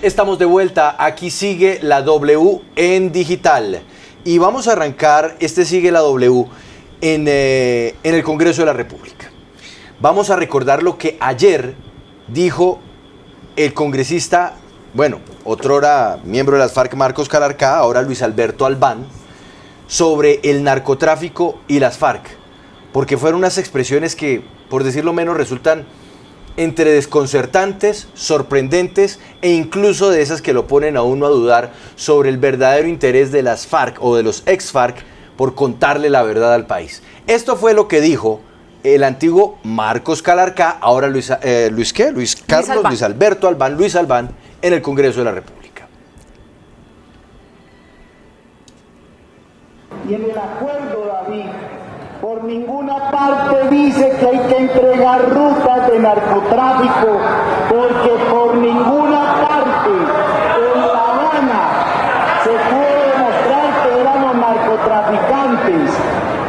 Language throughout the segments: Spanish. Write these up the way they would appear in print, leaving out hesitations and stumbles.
Estamos de vuelta, aquí sigue la W en digital y vamos a arrancar sigue la W en el Congreso de la República. Vamos a recordar lo que ayer dijo el congresista, otrora miembro de las FARC, Marcos Calarcá, ahora Luis Alberto Albán, sobre el narcotráfico y las FARC, porque fueron unas expresiones que, por decirlo menos, resultan entre desconcertantes, sorprendentes e incluso de esas que lo ponen a uno a dudar sobre el verdadero interés de las FARC o de los ex-FARC por contarle la verdad al país. Esto fue lo que dijo el antiguo Marcos Calarcá, ahora Luis Alberto Albán, Luis Albán, en el Congreso de la República. Y en el acuerdo, David, por ninguna parte dice que hay que entregar rutas de narcotráfico, porque por ninguna parte en La Habana se puede demostrar que éramos narcotraficantes.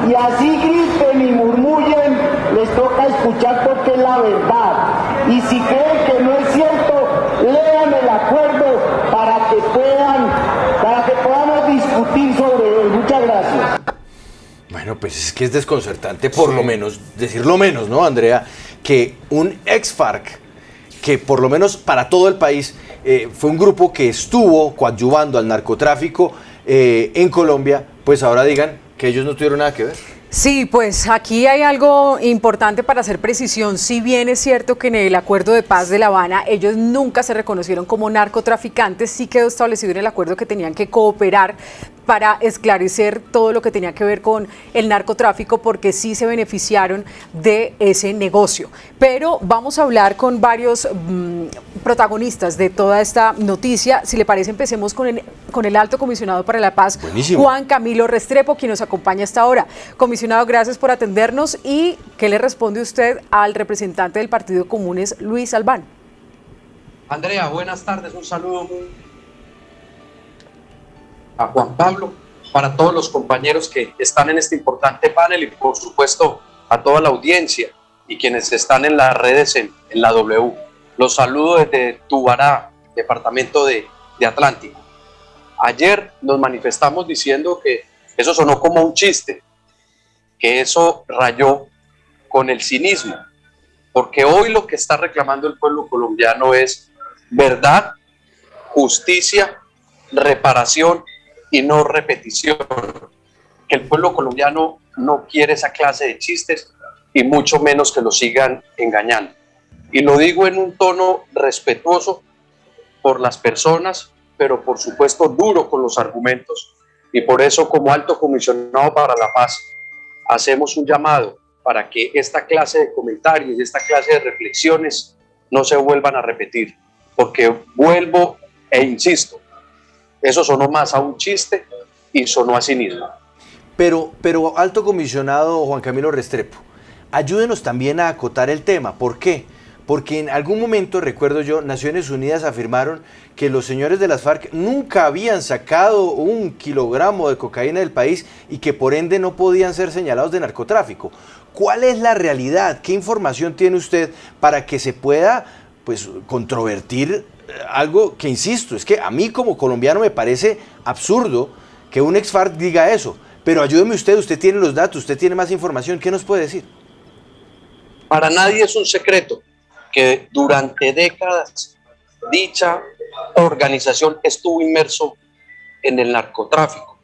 Y así griten y murmullen, les toca escuchar porque es la verdad. Y si creen que no es cierto, lean el acuerdo para que podamos discutir sobre él. Muchas gracias. Bueno, pues es que es desconcertante, por lo menos, decir lo menos, ¿no, Andrea? Que un ex-FARC, que por lo menos para todo el país, fue un grupo que estuvo coadyuvando al narcotráfico en Colombia, pues ahora digan que ellos no tuvieron nada que ver. Sí, pues aquí hay algo importante para hacer precisión. Si bien es cierto que en el Acuerdo de Paz de La Habana ellos nunca se reconocieron como narcotraficantes, sí quedó establecido en el acuerdo que tenían que cooperar para esclarecer todo lo que tenía que ver con el narcotráfico, porque sí se beneficiaron de ese negocio. Pero vamos a hablar con varios protagonistas de toda esta noticia. Si le parece, empecemos con el Alto Comisionado para la Paz, Buenísimo. Juan Camilo Restrepo, quien nos acompaña hasta ahora. Comisionado, gracias por atendernos. ¿Y qué le responde usted al representante del Partido Comunes, Luis Albán? Andrea, buenas tardes, un saludo a Juan Pablo, para todos los compañeros que están en este importante panel y por supuesto a toda la audiencia y quienes están en las redes en la W. Los saludo desde Tubará, departamento de Atlántico. Ayer nos manifestamos diciendo que eso sonó como un chiste, que eso rayó con el cinismo, porque hoy lo que está reclamando el pueblo colombiano es verdad, justicia, reparación y no repetición, que el pueblo colombiano no quiere esa clase de chistes y mucho menos que lo sigan engañando. Y lo digo en un tono respetuoso por las personas, pero por supuesto duro con los argumentos, y por eso como Alto Comisionado para la Paz hacemos un llamado para que esta clase de comentarios y esta clase de reflexiones no se vuelvan a repetir, porque vuelvo e insisto, eso sonó más a un chiste y sonó a cinismo. Pero Alto Comisionado Juan Camilo Restrepo, ayúdenos también a acotar el tema. ¿Por qué? Porque en algún momento, recuerdo yo, Naciones Unidas afirmaron que los señores de las FARC nunca habían sacado 1 kilogramo de cocaína del país y que por ende no podían ser señalados de narcotráfico. ¿Cuál es la realidad? ¿Qué información tiene usted para que se pueda, pues, controvertir algo que, insisto, es que a mí como colombiano me parece absurdo que un ex-FARC diga eso? Pero ayúdeme usted tiene los datos, usted tiene más información, ¿qué nos puede decir? Para nadie es un secreto que durante décadas dicha organización estuvo inmerso en el narcotráfico.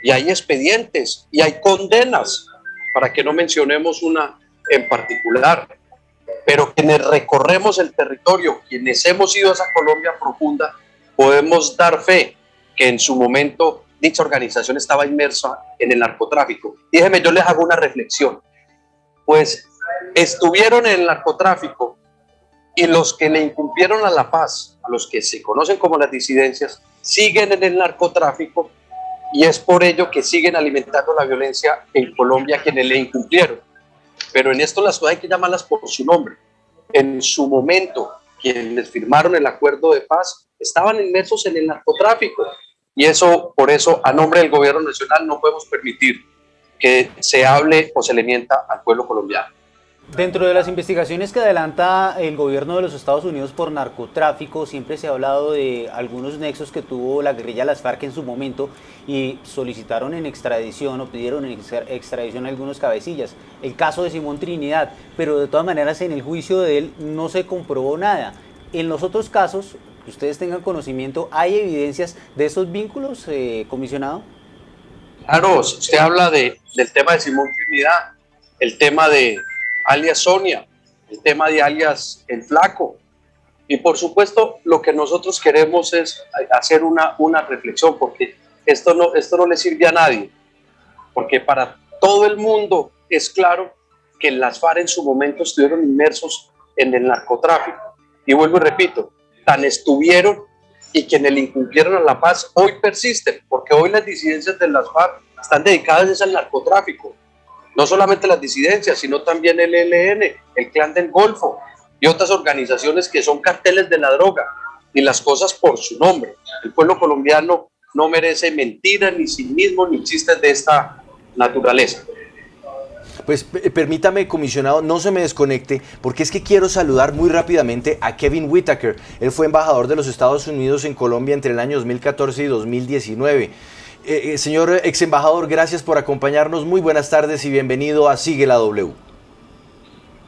Y hay expedientes y hay condenas, para que no mencionemos una en particular. Pero quienes recorremos el territorio, quienes hemos ido a esa Colombia profunda, podemos dar fe que en su momento dicha organización estaba inmersa en el narcotráfico. Y déjenme, yo les hago una reflexión. Pues estuvieron en el narcotráfico y los que le incumplieron a la paz, a los que se conocen como las disidencias, siguen en el narcotráfico, y es por ello que siguen alimentando la violencia en Colombia quienes le incumplieron. Pero en esto las cosas hay que llamarlas por su nombre. En su momento, quienes firmaron el acuerdo de paz estaban inmersos en el narcotráfico, y eso, por eso, a nombre del gobierno nacional no podemos permitir que se hable o se le mienta al pueblo colombiano. Dentro de las investigaciones que adelanta el gobierno de los Estados Unidos por narcotráfico, siempre se ha hablado de algunos nexos que tuvo la guerrilla Las FARC en su momento y solicitaron en extradición o pidieron en extradición a algunos cabecillas. El caso de Simón Trinidad, pero de todas maneras en el juicio de él no se comprobó nada. En los otros casos, que ustedes tengan conocimiento, ¿hay evidencias de esos vínculos, comisionado? Claro, usted habla del tema de Simón Trinidad, el tema de alias Sonia, el tema de alias El Flaco. Y por supuesto, lo que nosotros queremos es hacer una reflexión, porque esto no le sirve a nadie, porque para todo el mundo es claro que las FARC en su momento estuvieron inmersos en el narcotráfico. Y vuelvo y repito, tan estuvieron y quienes le incumplieron a la paz hoy persisten, porque hoy las disidencias de las FARC están dedicadas al narcotráfico. No solamente las disidencias, sino también el ELN, el Clan del Golfo y otras organizaciones que son carteles de la droga, y las cosas por su nombre. El pueblo colombiano no merece mentiras, ni cinismo, ni chistes de esta naturaleza. Pues permítame, comisionado, no se me desconecte, porque es que quiero saludar muy rápidamente a Kevin Whitaker. Él fue embajador de los Estados Unidos en Colombia entre el año 2014 y 2019. Señor ex embajador, gracias por acompañarnos. Muy buenas tardes y bienvenido a Sigue la W.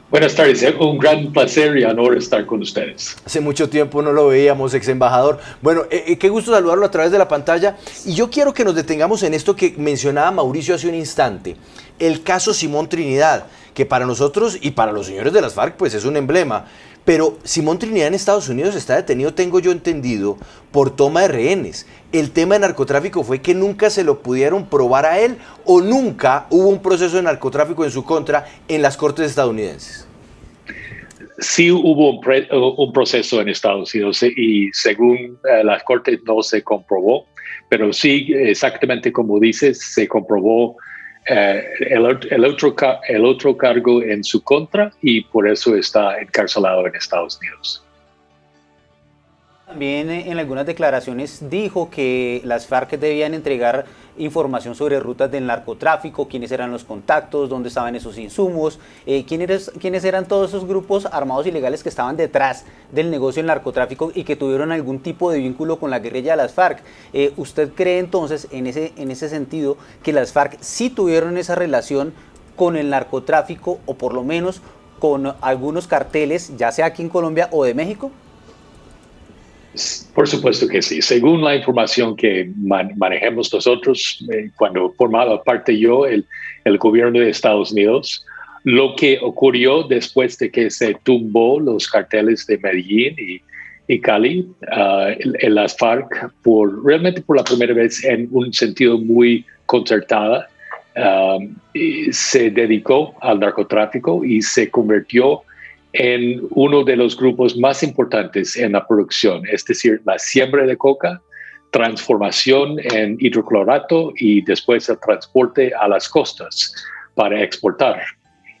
Buenas tardes, es un gran placer y honor estar con ustedes. Hace mucho tiempo no lo veíamos, ex embajador. Bueno, qué gusto saludarlo a través de la pantalla. Y yo quiero que nos detengamos en esto que mencionaba Mauricio hace un instante. El caso Simón Trinidad, que para nosotros y para los señores de las FARC pues es un emblema. Pero Simón Trinidad en Estados Unidos está detenido, tengo yo entendido, por toma de rehenes. ¿El tema de narcotráfico fue que nunca se lo pudieron probar a él o nunca hubo un proceso de narcotráfico en su contra en las cortes estadounidenses? Sí hubo un proceso en Estados Unidos y según las cortes no se comprobó, pero sí, exactamente como dices, se comprobó el otro cargo en su contra y por eso está encarcelado en Estados Unidos. También en algunas declaraciones dijo que las FARC debían entregar información sobre rutas del narcotráfico, quiénes eran los contactos, dónde estaban esos insumos, quiénes eran todos esos grupos armados ilegales que estaban detrás del negocio del narcotráfico y que tuvieron algún tipo de vínculo con la guerrilla de las FARC. ¿Usted cree entonces en ese sentido que las FARC sí tuvieron esa relación con el narcotráfico o por lo menos con algunos carteles, ya sea aquí en Colombia o de México? Por supuesto que sí. Según la información que manejamos nosotros, cuando formaba parte yo, el gobierno de Estados Unidos, lo que ocurrió después de que se tumbó los carteles de Medellín y Cali, en las FARC, realmente por la primera vez en un sentido muy concertada, se dedicó al narcotráfico y se convirtió en uno de los grupos más importantes en la producción, es decir, la siembra de coca, transformación en hidroclorato y después el transporte a las costas para exportar.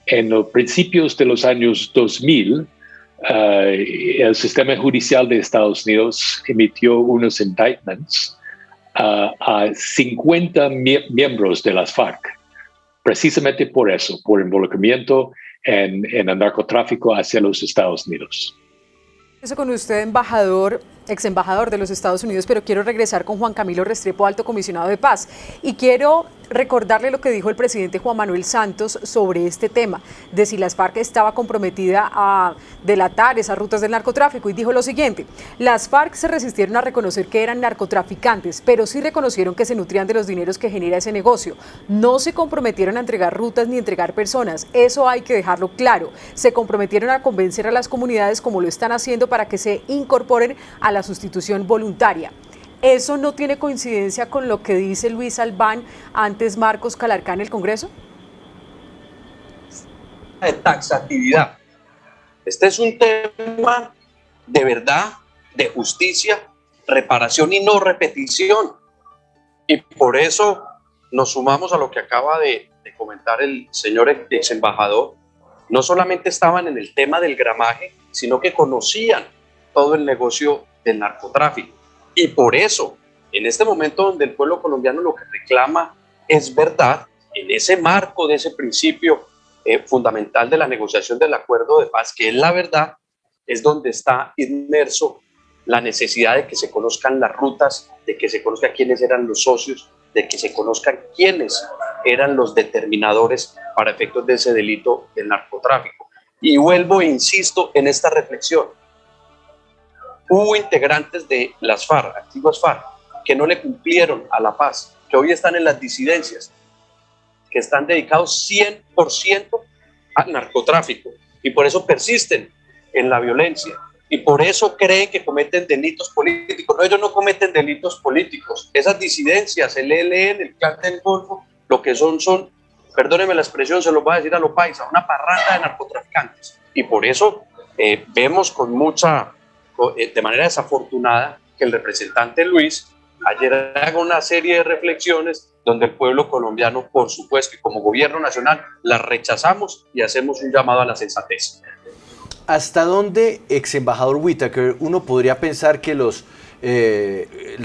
En los principios de los años 2000, el sistema judicial de Estados Unidos emitió unos indictments a 50 miembros de las FARC, precisamente por eso, por involucramiento en el narcotráfico hacia los Estados Unidos. Eso con usted, embajador, ex embajador de los Estados Unidos, pero quiero regresar con Juan Camilo Restrepo, alto comisionado de paz, y quiero recordarle lo que dijo el presidente Juan Manuel Santos sobre este tema, de si las FARC estaba comprometida a delatar esas rutas del narcotráfico, y dijo lo siguiente: las FARC se resistieron a reconocer que eran narcotraficantes, pero sí reconocieron que se nutrían de los dineros que genera ese negocio. No se comprometieron a entregar rutas ni entregar personas, eso hay que dejarlo claro. Se comprometieron a convencer a las comunidades, como lo están haciendo, para que se incorporen a la sustitución voluntaria. ¿Eso no tiene coincidencia con lo que dice Luis Albán, antes Marcos Calarcá, en el Congreso? De taxatividad. Este es un tema de verdad, de justicia, reparación y no repetición. Y por eso nos sumamos a lo que acaba de comentar el señor ex embajador. No solamente estaban en el tema del gramaje, sino que conocían todo el negocio del narcotráfico. Y por eso, en este momento donde el pueblo colombiano lo que reclama es verdad, en ese marco de ese principio fundamental de la negociación del acuerdo de paz, que es la verdad, es donde está inmerso la necesidad de que se conozcan las rutas, de que se conozca quiénes eran los socios, de que se conozcan quiénes eran los determinadores para efectos de ese delito del narcotráfico. Y vuelvo e insisto en esta reflexión. Hubo integrantes de las FARC, antiguas FARC, que no le cumplieron a la paz, que hoy están en las disidencias, que están dedicados 100% al narcotráfico y por eso persisten en la violencia y por eso creen que cometen delitos políticos. No, ellos no cometen delitos políticos. Esas disidencias, el ELN, el Clan del Golfo, lo que son, perdónenme la expresión, se lo voy a decir a lo paisa, una parranda de narcotraficantes. Y por eso vemos de manera desafortunada que el representante Luis ayer haga una serie de reflexiones donde el pueblo colombiano, por supuesto, y como gobierno nacional, las rechazamos y hacemos un llamado a la sensatez. ¿Hasta dónde, ex embajador Whitaker, uno podría pensar que los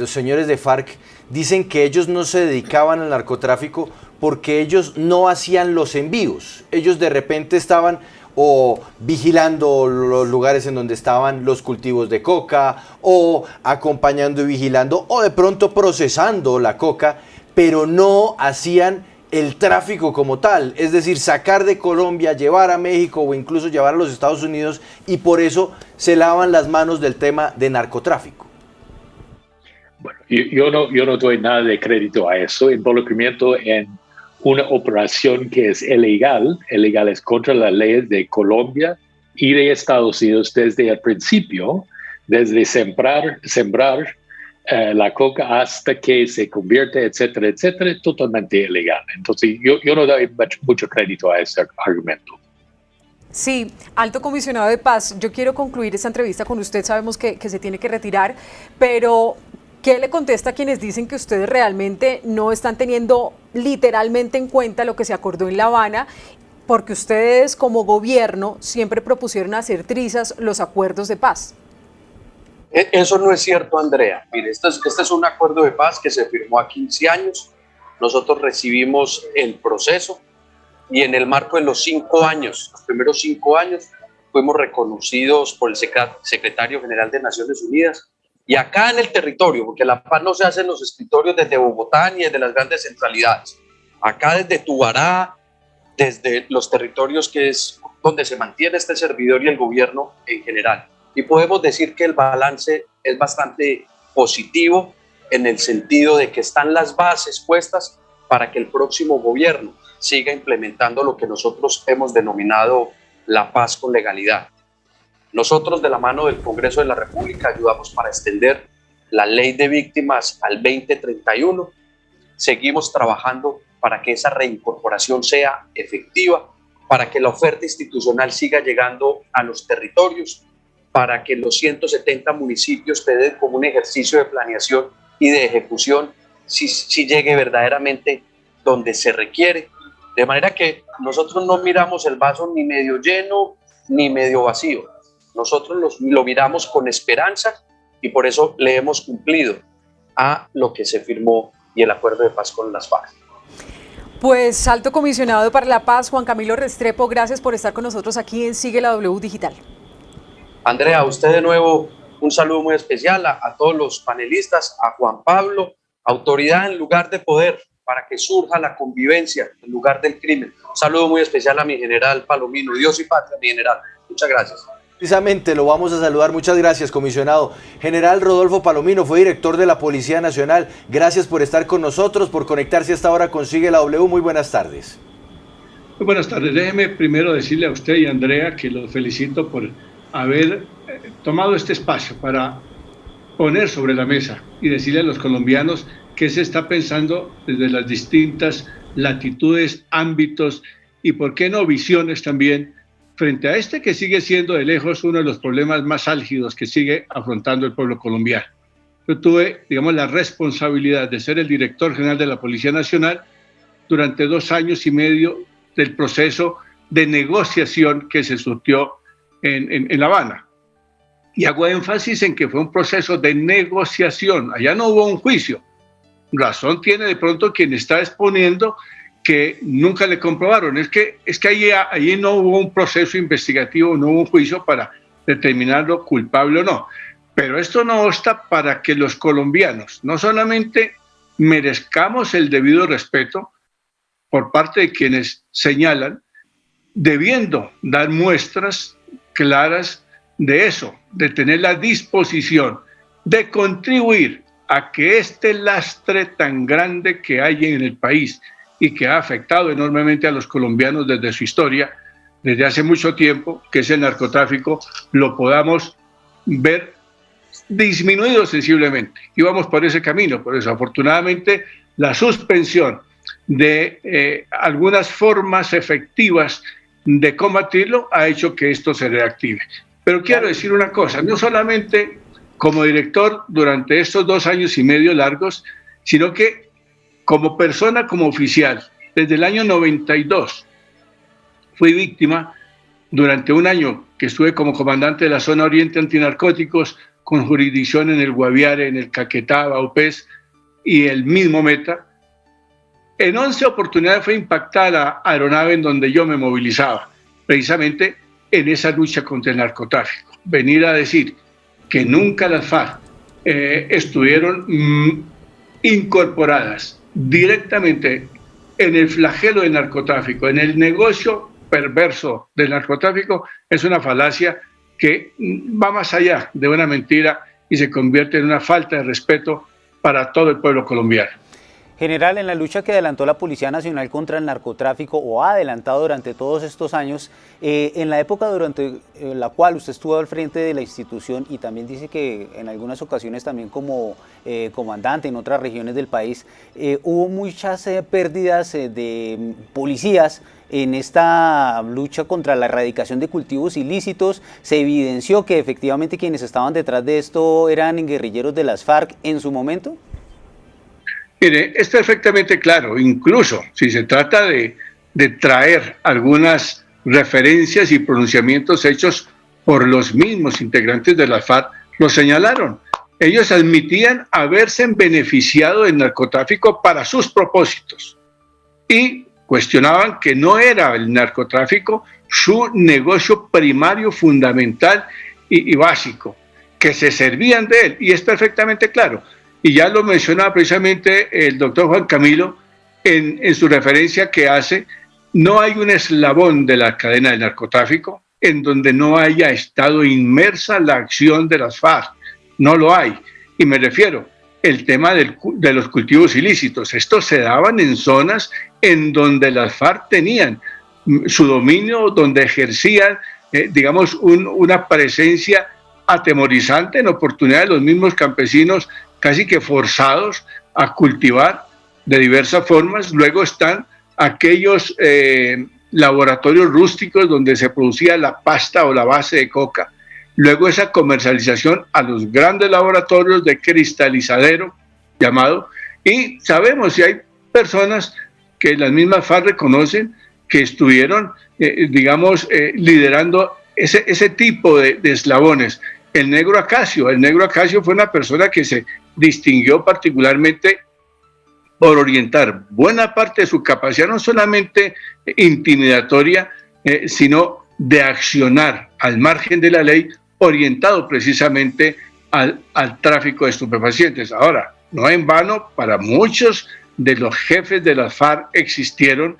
señores de FARC dicen que ellos no se dedicaban al narcotráfico porque ellos no hacían los envíos? Ellos de repente estaban o vigilando los lugares en donde estaban los cultivos de coca, o acompañando y vigilando, o de pronto procesando la coca, pero no hacían el tráfico como tal, es decir, sacar de Colombia, llevar a México o incluso llevar a los Estados Unidos, y por eso se lavan las manos del tema de narcotráfico. Bueno, yo no doy nada de crédito a eso. Involucramiento en una operación que es ilegal es contra las leyes de Colombia y de Estados Unidos desde el principio, desde sembrar la coca hasta que se convierte, etcétera, etcétera, totalmente ilegal. Entonces yo no doy mucho crédito a ese argumento. Sí, alto comisionado de paz, yo quiero concluir esta entrevista con usted, sabemos que se tiene que retirar, pero ¿qué le contesta a quienes dicen que ustedes realmente no están teniendo literalmente en cuenta lo que se acordó en La Habana? Porque ustedes como gobierno siempre propusieron hacer trizas los acuerdos de paz. Eso no es cierto, Andrea. Mire, este es un acuerdo de paz que se firmó a 15 años. Nosotros recibimos el proceso y en el marco de los 5 años, los primeros 5 años, fuimos reconocidos por el secretario general de Naciones Unidas. Y acá en el territorio, porque la paz no se hace en los escritorios desde Bogotá ni desde las grandes centralidades. Acá desde Tubará, desde los territorios que es donde se mantiene este servidor y el gobierno en general. Y podemos decir que el balance es bastante positivo en el sentido de que están las bases puestas para que el próximo gobierno siga implementando lo que nosotros hemos denominado la paz con legalidad. Nosotros, de la mano del Congreso de la República, ayudamos para extender la ley de víctimas al 2031. Seguimos trabajando para que esa reincorporación sea efectiva, para que la oferta institucional siga llegando a los territorios, para que los 170 municipios queden como un ejercicio de planeación y de ejecución, si llegue verdaderamente donde se requiere. De manera que nosotros no miramos el vaso ni medio lleno ni medio vacío. Nosotros lo miramos con esperanza y por eso le hemos cumplido a lo que se firmó y el acuerdo de paz con las FARC. Pues, alto comisionado para la paz, Juan Camilo Restrepo, gracias por estar con nosotros aquí en Sigue la W Digital. Andrea, a usted de nuevo un saludo muy especial, a todos los panelistas, a Juan Pablo, autoridad en lugar de poder, para que surja la convivencia en lugar del crimen. Un saludo muy especial a mi general Palomino. Dios y patria, mi general. Muchas gracias. Precisamente lo vamos a saludar. Muchas gracias, comisionado. General Rodolfo Palomino, fue director de la Policía Nacional. Gracias por estar con nosotros, por conectarse hasta ahora con Sigue la W. Muy buenas tardes. Muy buenas tardes. Déjeme primero decirle a usted y a Andrea que los felicito por haber tomado este espacio para poner sobre la mesa y decirle a los colombianos qué se está pensando desde las distintas latitudes, ámbitos y, por qué no, visiones también, frente a este que sigue siendo de lejos uno de los problemas más álgidos que sigue afrontando el pueblo colombiano. Yo tuve, la responsabilidad de ser el director general de la Policía Nacional durante 2 años y medio del proceso de negociación que se surtió en La Habana. Y hago énfasis en que fue un proceso de negociación, allá no hubo un juicio. Razón tiene de pronto quien está exponiendo que nunca le comprobaron. Es que ahí no hubo un proceso investigativo, no hubo un juicio para determinarlo culpable o no. Pero esto no obsta para que los colombianos no solamente merezcamos el debido respeto por parte de quienes señalan, debiendo dar muestras claras de eso, de tener la disposición de contribuir a que este lastre tan grande que hay en el país y que ha afectado enormemente a los colombianos desde su historia, desde hace mucho tiempo, que es el narcotráfico, lo podamos ver disminuido sensiblemente. Y vamos por ese camino. Por eso, afortunadamente, la suspensión de algunas formas efectivas de combatirlo ha hecho que esto se reactive. Pero quiero decir una cosa, no solamente como director durante estos 2 años y medio largos, sino que como persona, como oficial, desde el año 92, fui víctima durante 1 año que estuve como comandante de la zona oriente antinarcóticos, con jurisdicción en el Guaviare, en el Caquetá, Baupés y el mismo Meta. En 11 oportunidades fue impactada la aeronave en donde yo me movilizaba, precisamente en esa lucha contra el narcotráfico. Venir a decir que nunca las FARC estuvieron incorporadas directamente en el flagelo del narcotráfico, en el negocio perverso del narcotráfico, es una falacia que va más allá de una mentira y se convierte en una falta de respeto para todo el pueblo colombiano. General, en la lucha que adelantó la Policía Nacional contra el narcotráfico, o ha adelantado durante todos estos años, en la época durante la cual usted estuvo al frente de la institución, y también dice que en algunas ocasiones también como comandante en otras regiones del país, hubo muchas pérdidas de policías en esta lucha contra la erradicación de cultivos ilícitos. Se evidenció que efectivamente quienes estaban detrás de esto eran guerrilleros de las FARC en su momento. Mire, es perfectamente claro, incluso si se trata de traer algunas referencias y pronunciamientos hechos por los mismos integrantes de la FARC, lo señalaron. Ellos admitían haberse beneficiado del narcotráfico para sus propósitos y cuestionaban que no era el narcotráfico su negocio primario, fundamental y básico, que se servían de él, y es perfectamente claro. Y ya lo mencionaba precisamente el doctor Juan Camilo en su referencia que hace, no hay un eslabón de la cadena del narcotráfico en donde no haya estado inmersa la acción de las FARC, no lo hay. Y me refiero, el tema de los cultivos ilícitos, estos se daban en zonas en donde las FARC tenían su dominio, donde ejercían, digamos, una presencia atemorizante en oportunidad de los mismos campesinos casi que forzados a cultivar de diversas formas. Luego están aquellos laboratorios rústicos donde se producía la pasta o la base de coca. Luego esa comercialización a los grandes laboratorios de cristalizadero llamado, y sabemos si hay personas que las mismas FARC reconocen que estuvieron, digamos, liderando ese tipo de eslabones. El Negro Acacio fue una persona que se distinguió particularmente por orientar buena parte de su capacidad, no solamente intimidatoria, sino de accionar al margen de la ley, orientado precisamente al tráfico de estupefacientes. Ahora, no en vano, para muchos de los jefes de las FARC existieron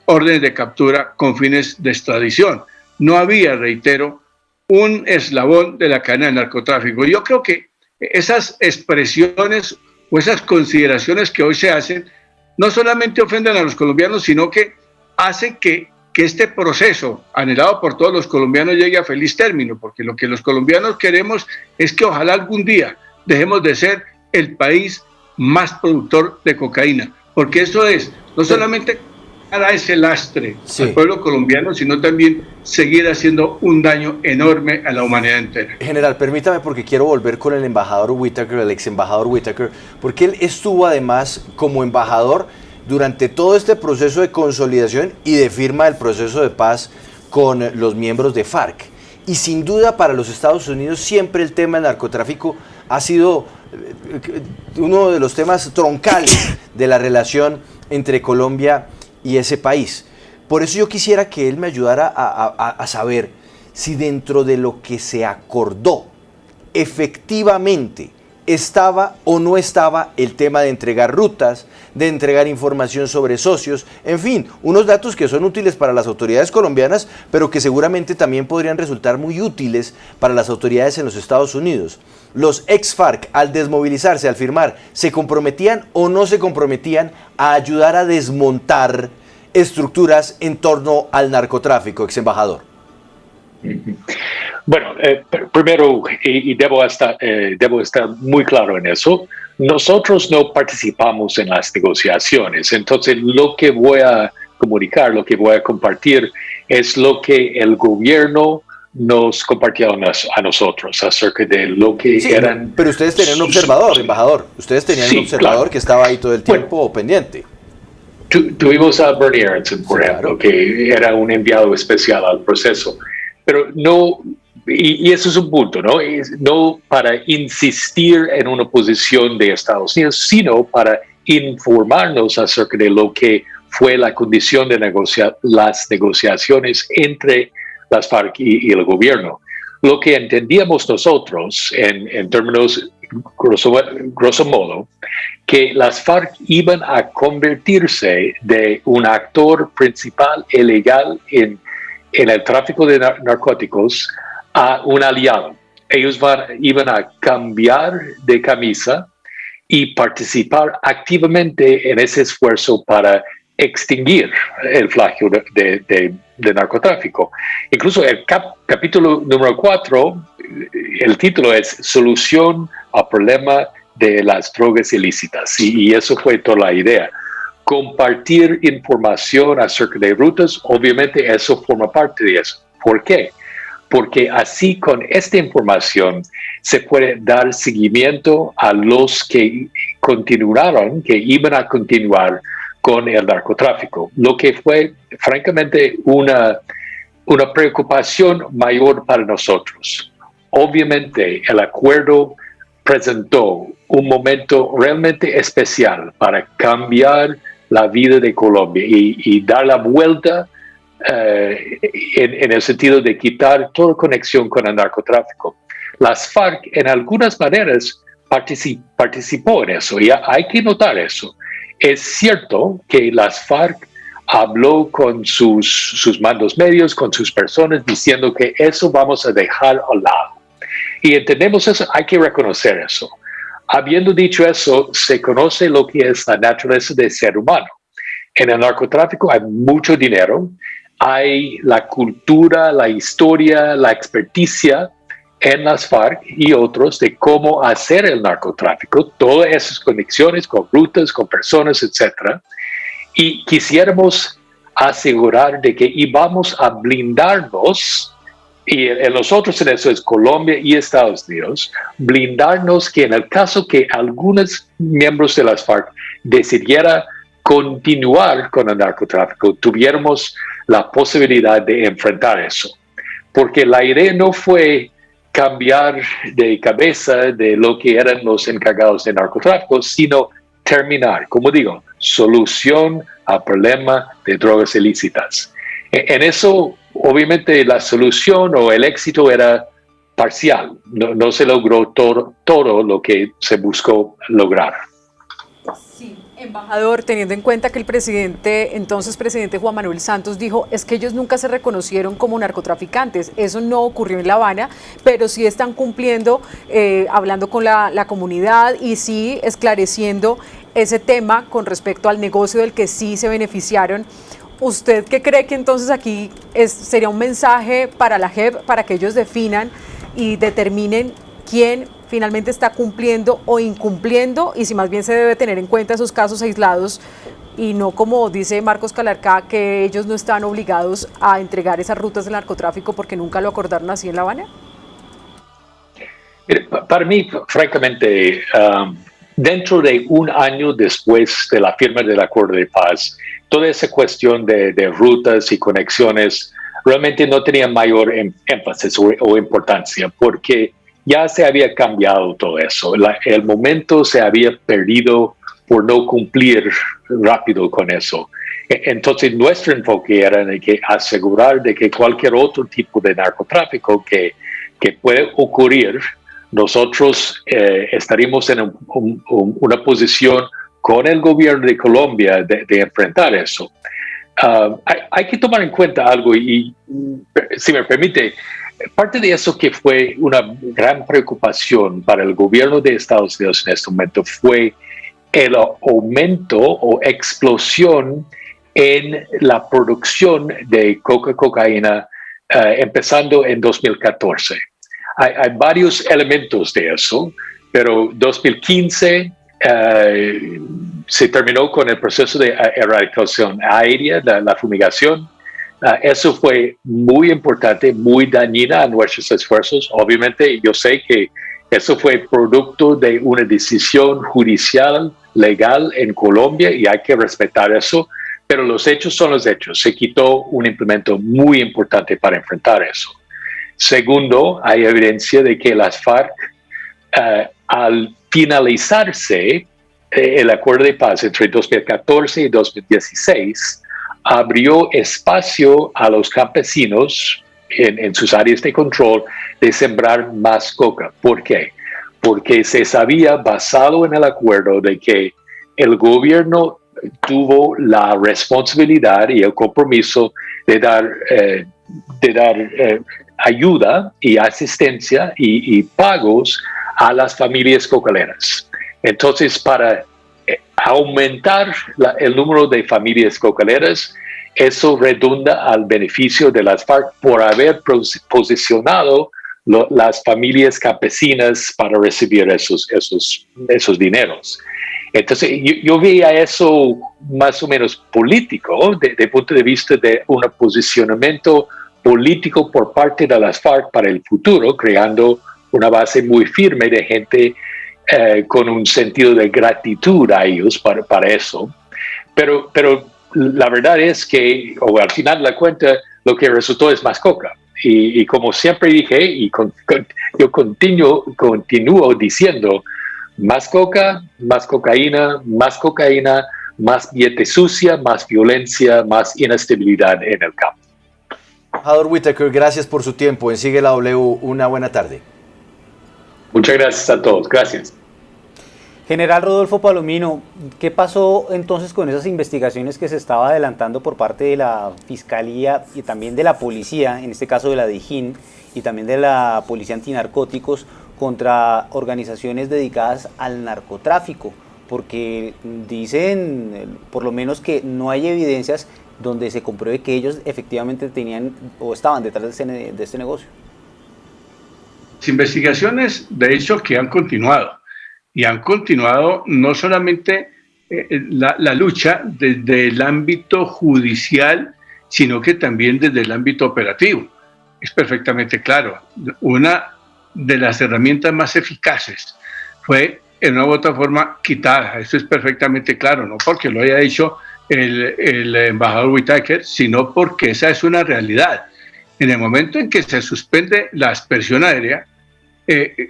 órdenes de captura con fines de extradición. No había, reitero, un eslabón de la cadena del narcotráfico. Yo creo que esas expresiones o esas consideraciones que hoy se hacen no solamente ofenden a los colombianos, sino que hacen que este proceso anhelado por todos los colombianos llegue a feliz término, porque lo que los colombianos queremos es que ojalá algún día dejemos de ser el país más productor de cocaína, porque eso es no solamente a ese lastre al pueblo colombiano, sino también seguir haciendo un daño enorme a la humanidad entera. General, permítame, porque quiero volver con el embajador Whitaker, el ex embajador Whitaker, porque él estuvo además como embajador durante todo este proceso de consolidación y de firma del proceso de paz con los miembros de FARC. Y sin duda para los Estados Unidos siempre el tema del narcotráfico ha sido uno de los temas troncales de la relación entre Colombia y ese país. Por eso yo quisiera que él me ayudara a saber si dentro de lo que se acordó efectivamente estaba o no estaba el tema de entregar rutas, de entregar información sobre socios, en fin, unos datos que son útiles para las autoridades colombianas, pero que seguramente también podrían resultar muy útiles para las autoridades en los Estados Unidos. Los ex-FARC, al desmovilizarse, al firmar, ¿se comprometían o no se comprometían a ayudar a desmontar estructuras en torno al narcotráfico, ex embajador? Bueno, primero, y debo estar muy claro en eso, nosotros no participamos en las negociaciones, entonces lo que voy a comunicar, lo que voy a compartir es lo que el gobierno nos compartió a nosotros acerca de lo que eran... Pero ustedes tenían un observador, embajador, ustedes tenían un observador, claro, que estaba ahí todo el tiempo pendiente. Tuvimos a Bernie Aronson, por ejemplo, que era un enviado especial al proceso. Pero no, y eso es un punto, ¿no? No para insistir en una posición de Estados Unidos, sino para informarnos acerca de lo que fue la condición de las negociaciones entre las FARC y el gobierno. Lo que entendíamos nosotros, en términos grosso modo, que las FARC iban a convertirse de un actor principal e legal en el tráfico de narcóticos a un aliado. Ellos iban a cambiar de camisa y participar activamente en ese esfuerzo para extinguir el flagelo de narcotráfico. Incluso el capítulo número 4, el título es Solución al problema de las drogas ilícitas, y eso fue toda la idea. Compartir información acerca de rutas, obviamente eso forma parte de eso. ¿Por qué? Porque así con esta información se puede dar seguimiento a los que continuaron, que iban a continuar con el narcotráfico, lo que fue francamente una preocupación mayor para nosotros. Obviamente el acuerdo presentó un momento realmente especial para cambiar la vida de Colombia y dar la vuelta en el sentido de quitar toda conexión con el narcotráfico. Las FARC en algunas maneras participó en eso, y hay que notar eso. Es cierto que las FARC habló con sus mandos medios, con sus personas, diciendo que eso vamos a dejar al lado. Y entendemos eso, hay que reconocer eso. Habiendo dicho eso, se conoce lo que es la naturaleza del ser humano. En el narcotráfico hay mucho dinero, hay la cultura, la historia, la experticia en las FARC y otros de cómo hacer el narcotráfico, todas esas conexiones con rutas, con personas, etc. Y quisiéramos asegurar de que íbamos a blindarnos, y en nosotros en eso es Colombia y Estados Unidos, blindarnos que en el caso que algunos miembros de las FARC decidiera continuar con el narcotráfico, tuviéramos la posibilidad de enfrentar eso. Porque la idea no fue cambiar de cabeza de lo que eran los encargados de narcotráfico, sino terminar, como digo, solución al problema de drogas ilícitas. En eso, obviamente, la solución o el éxito era parcial. No se logró todo lo que se buscó lograr. Sí, embajador, teniendo en cuenta que entonces presidente Juan Manuel Santos dijo, es que ellos nunca se reconocieron como narcotraficantes, eso no ocurrió en La Habana, pero sí están cumpliendo, hablando con la comunidad y sí esclareciendo ese tema con respecto al negocio del que sí se beneficiaron. ¿Usted qué cree que entonces aquí sería un mensaje para la JEP, para que ellos definan y determinen quién finalmente está cumpliendo o incumpliendo, y si más bien se debe tener en cuenta esos casos aislados y no, como dice Marcos Calarcá, que ellos no están obligados a entregar esas rutas del narcotráfico porque nunca lo acordaron así en La Habana? Para mí, francamente, dentro de un año después de la firma del acuerdo de paz, toda esa cuestión de rutas y conexiones realmente no tenía mayor énfasis o importancia, porque ya se había cambiado todo eso. El momento se había perdido por no cumplir rápido con eso. Entonces nuestro enfoque era de que asegurar de que cualquier otro tipo de narcotráfico que puede ocurrir, nosotros estaríamos en una posición con el gobierno de Colombia de enfrentar eso. Hay que tomar en cuenta algo y si me permite, parte de eso que fue una gran preocupación para el gobierno de Estados Unidos en este momento fue el aumento o explosión en la producción de cocaína empezando en 2014. Hay varios elementos de eso, pero 2015 se terminó con el proceso de erradicación aérea, la fumigación. Eso fue muy importante, muy dañina a nuestros esfuerzos. Obviamente, yo sé que eso fue producto de una decisión judicial legal en Colombia y hay que respetar eso, pero los hechos son los hechos. Se quitó un implemento muy importante para enfrentar eso. Segundo, hay evidencia de que las FARC, al finalizarse el acuerdo de paz entre 2014 y 2016, abrió espacio a los campesinos en sus áreas de control de sembrar más coca. ¿Por qué? Porque se sabía, basado en el acuerdo, de que el gobierno tuvo la responsabilidad y el compromiso de dar ayuda y asistencia y pagos a las familias cocaleras. Entonces, para aumentar el número de familias cocaleras, eso redunda al beneficio de las FARC por haber posicionado las familias campesinas para recibir esos dineros. Entonces, yo veía eso más o menos político, desde el punto de vista de un posicionamiento político por parte de las FARC para el futuro, creando una base muy firme de gente con un sentido de gratitud a ellos para eso. Pero la verdad es que, o al final de la cuenta, lo que resultó es más coca. Y como siempre dije, y yo continúo diciendo, más coca, más cocaína, más billete sucia, más violencia, más inestabilidad en el campo. Embajador Whitaker, gracias por su tiempo. En Sigue la W, una buena tarde. Muchas gracias a todos. Gracias. General Rodolfo Palomino, ¿qué pasó entonces con esas investigaciones que se estaba adelantando por parte de la Fiscalía y también de la Policía, en este caso de la DIJÍN y también de la Policía Antinarcóticos, contra organizaciones dedicadas al narcotráfico? Porque dicen, por lo menos, que no hay evidencias donde se compruebe que ellos efectivamente tenían o estaban detrás de este negocio. Las investigaciones, de hecho, que han continuado. Y han continuado no solamente la lucha desde el ámbito judicial, sino que también desde el ámbito operativo. Es perfectamente claro. Una de las herramientas más eficaces fue en una u otra forma quitada. Eso es perfectamente claro, no porque lo haya dicho el embajador Whitaker, sino porque esa es una realidad. En el momento en que se suspende la aspersión aérea,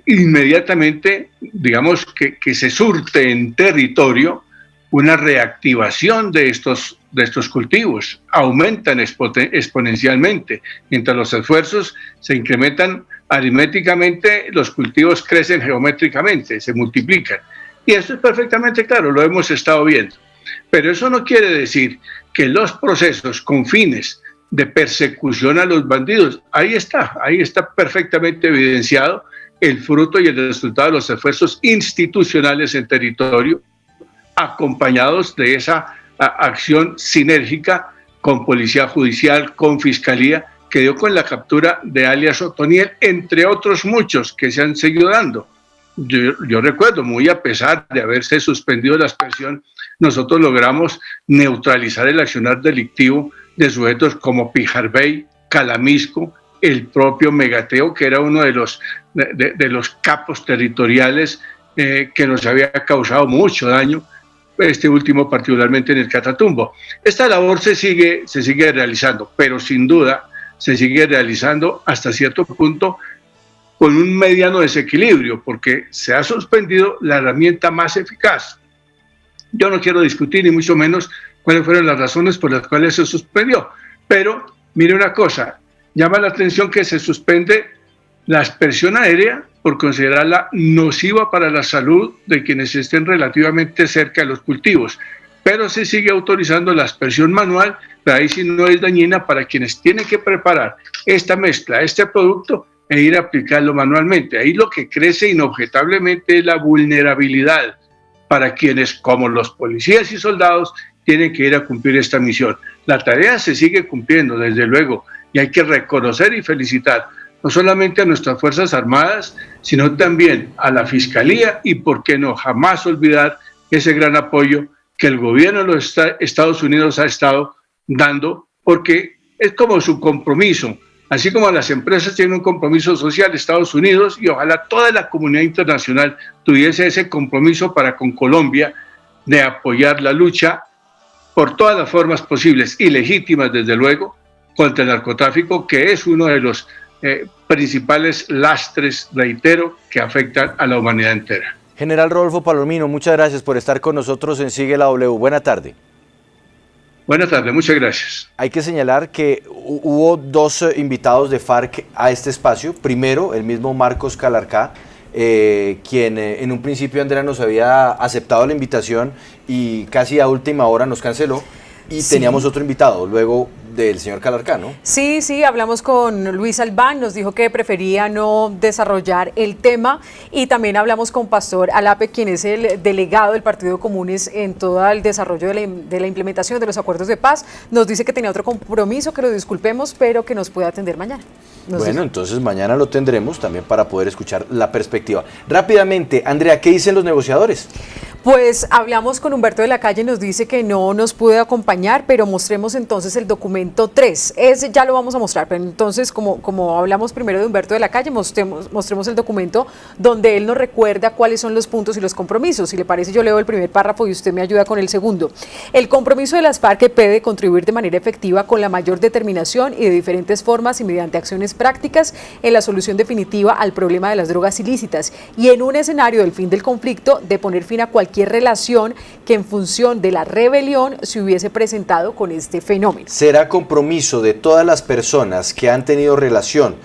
inmediatamente, digamos que se surte en territorio una reactivación de estos cultivos, aumentan exponencialmente. Mientras los esfuerzos se incrementan aritméticamente, los cultivos crecen geométricamente, se multiplican. Y esto es perfectamente claro, lo hemos estado viendo. Pero eso no quiere decir que los procesos con fines de persecución a los bandidos, ahí está perfectamente evidenciado el fruto y el resultado de los esfuerzos institucionales en territorio, acompañados de esa acción sinérgica con Policía Judicial, con Fiscalía, que dio con la captura de alias Otoniel, entre otros muchos que se han seguido dando. Yo recuerdo, muy a pesar de haberse suspendido la aspersión, nosotros logramos neutralizar el accionar delictivo de sujetos como Pijarbey, Calamisco, el propio Megateo, que era uno de los capos territoriales que nos había causado mucho daño, este último particularmente en el Catatumbo. Esta labor se sigue realizando, pero sin duda se sigue realizando hasta cierto punto con un mediano desequilibrio, porque se ha suspendido la herramienta más eficaz. Yo no quiero discutir ni mucho menos cuáles fueron las razones por las cuales se suspendió, pero mire una cosa, llama la atención que se suspende la aspersión aérea por considerarla nociva para la salud de quienes estén relativamente cerca de los cultivos, pero se sigue autorizando la aspersión manual, pero ahí sí no es dañina para quienes tienen que preparar esta mezcla, este producto, e ir a aplicarlo manualmente. Ahí lo que crece inobjetablemente es la vulnerabilidad para quienes, como los policías y soldados, tienen que ir a cumplir esta misión. La tarea se sigue cumpliendo, desde luego, y hay que reconocer y felicitar no solamente a nuestras Fuerzas Armadas, sino también a la Fiscalía y, por qué no, jamás olvidar ese gran apoyo que el gobierno de los Estados Unidos ha estado dando, porque es como su compromiso. Así como las empresas tienen un compromiso social, Estados Unidos, y ojalá toda la comunidad internacional tuviese ese compromiso para con Colombia de apoyar la lucha por todas las formas posibles y legítimas, desde luego, contra el narcotráfico, que es uno de los principales lastres, reitero, que afectan a la humanidad entera. General Rodolfo Palomino, muchas gracias por estar con nosotros en Sigue la W. Buena tarde. Buenas tardes, muchas gracias. Hay que señalar que hubo dos invitados de FARC a este espacio. Primero, el mismo Marcos Calarcá, quien en un principio, Andrea, nos había aceptado la invitación y casi a última hora nos canceló. Y sí, teníamos otro invitado, luego del señor Calarcá, ¿no? Sí, hablamos con Luis Albán, nos dijo que prefería no desarrollar el tema, y también hablamos con Pastor Alape, quien es el delegado del Partido Comunes en todo el desarrollo de la implementación de los acuerdos de paz. Nos dice que tenía otro compromiso, que lo disculpemos, pero que nos puede atender mañana. Bueno, entonces mañana lo tendremos también para poder escuchar la perspectiva. Rápidamente, Andrea, ¿qué dicen los negociadores? Pues hablamos con Humberto de la Calle, nos dice que no nos puede acompañar, pero mostremos entonces el documento 3. Ese ya lo vamos a mostrar, pero entonces como hablamos primero de Humberto de la Calle, mostremos el documento donde él nos recuerda cuáles son los puntos y los compromisos. Si le parece, yo leo el primer párrafo y usted me ayuda con el segundo. El compromiso de las FARC-EP de contribuir de manera efectiva con la mayor determinación y de diferentes formas y mediante acciones prácticas en la solución definitiva al problema de las drogas ilícitas, y en un escenario del fin del conflicto de poner fin a cualquier relación que en función de la rebelión se hubiese presentado con este fenómeno. Será compromiso de todas las personas que han tenido relación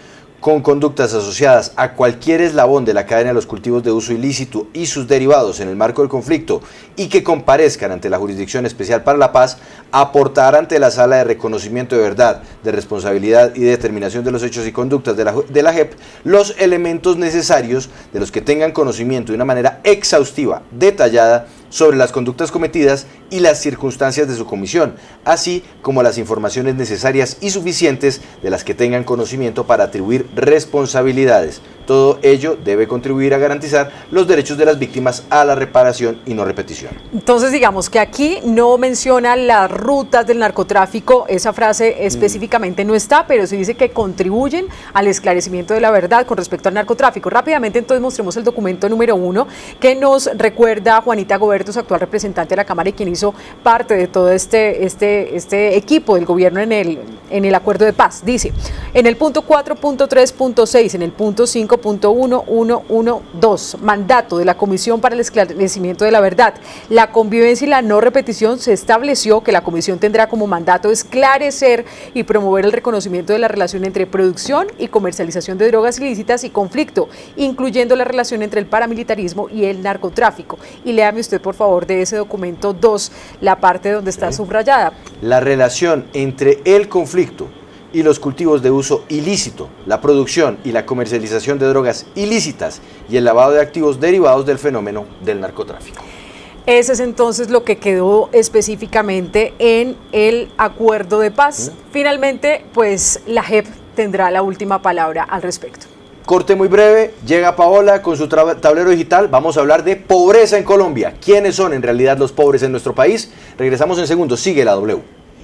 con conductas asociadas a cualquier eslabón de la cadena de los cultivos de uso ilícito y sus derivados en el marco del conflicto y que comparezcan ante la Jurisdicción Especial para la Paz, aportar ante la Sala de Reconocimiento de Verdad, de Responsabilidad y de Determinación de los Hechos y Conductas de la JEP los elementos necesarios de los que tengan conocimiento de una manera exhaustiva, detallada, sobre las conductas cometidas y las circunstancias de su comisión, así como las informaciones necesarias y suficientes de las que tengan conocimiento para atribuir responsabilidades. Todo ello debe contribuir a garantizar los derechos de las víctimas a la reparación y no repetición. Entonces, digamos que aquí no menciona las rutas del narcotráfico, esa frase específicamente no está, pero sí dice que contribuyen al esclarecimiento de la verdad con respecto al narcotráfico. Rápidamente, entonces, mostremos el documento número 1, que nos recuerda a Juanita Goberto, su actual representante de la Cámara y quien hizo parte de todo este equipo del gobierno en el acuerdo de paz. Dice, en el punto 4.3.6, en el punto 5.1112, mandato de la Comisión para el Esclarecimiento de la Verdad, la convivencia y la no repetición, se estableció que la comisión tendrá como mandato esclarecer y promover el reconocimiento de la relación entre producción y comercialización de drogas ilícitas y conflicto, incluyendo la relación entre el paramilitarismo y el narcotráfico. Y léame usted, por favor, de ese documento 2, la parte donde está subrayada. La relación entre el conflicto y los cultivos de uso ilícito, la producción y la comercialización de drogas ilícitas y el lavado de activos derivados del fenómeno del narcotráfico. Ese es entonces lo que quedó específicamente en el acuerdo de paz. Finalmente, pues la JEP tendrá la última palabra al respecto. Corte muy breve, llega Paola con su tablero digital, vamos a hablar de pobreza en Colombia. ¿Quiénes son en realidad los pobres en nuestro país? Regresamos en segundos, sigue la W.